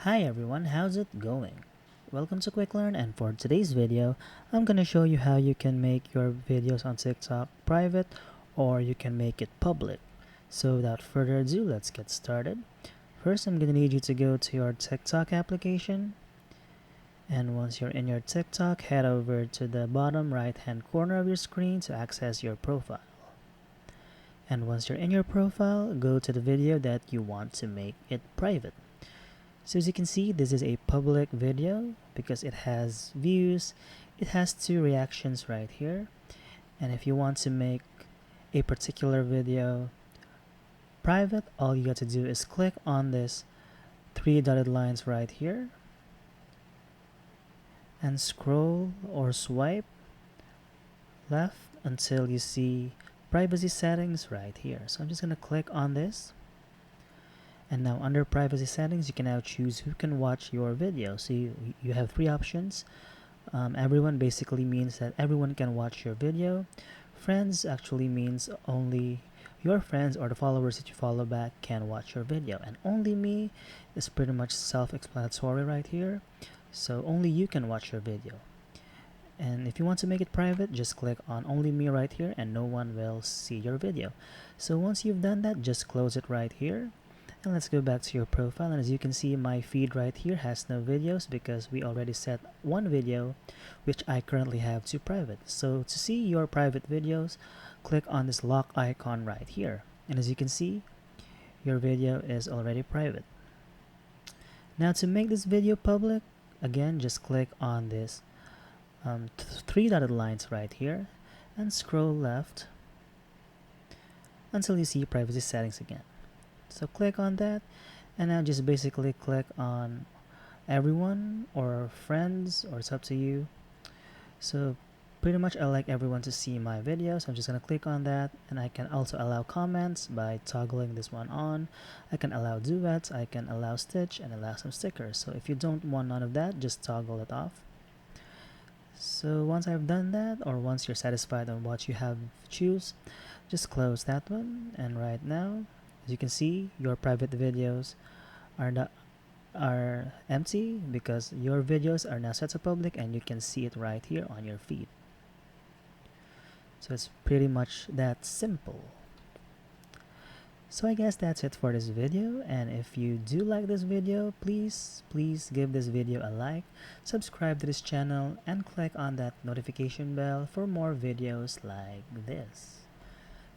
Hi everyone, how's it going? Welcome to Quick Learn, and for today's video, I'm gonna show you how you can make your videos on TikTok private or you can make it public. So without further ado, let's get started. First, I'm gonna need you to go to your TikTok application, and once you're in your TikTok, head over to the bottom right hand corner of your screen to access your profile. And once you're in your profile, go to the video that you want to make it private. So as you can see, this is a public video because it has views. It has 2 reactions right here. And if you want to make a particular video private, all you got to do is click on this 3 dotted lines right here and scroll or swipe left until you see privacy settings right here. So I'm just going to click on this. And now under privacy settings, you can now choose who can watch your video. So you have 3 options. Everyone basically means that everyone can watch your video. Friends actually means only your friends or the followers that you follow back can watch your video. And only me is pretty much self-explanatory right here. So only you can watch your video. And if you want to make it private, just click on only me right here and no one will see your video. So once you've done that, just close it right here. And let's go back to your profile, and as you can see, my feed right here has no videos because we already set one video which I currently have to private. So to see your private videos, click on this lock icon right here, and as you can see, your video is already private. Now to make this video public, again just click on this 3 dotted lines right here and scroll left until you see privacy settings again. So click on that, and now just basically click on everyone or friends, or it's up to you. So pretty much I like everyone to see my videos. I'm just gonna click on that, and I can also allow comments by toggling this one on. I can allow duets, I can allow stitch, and allow some stickers. So if you don't want none of that, just toggle it off. So once I've done that, or once you're satisfied on what you have choose, just close that one. And right now, as you can see, your private videos are empty because your videos are now set to public and you can see it right here on your feed. So it's pretty much that simple. So I guess that's it for this video, and if you do like this video, please give this video a like, subscribe to this channel, and click on that notification bell for more videos like this.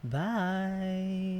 Bye!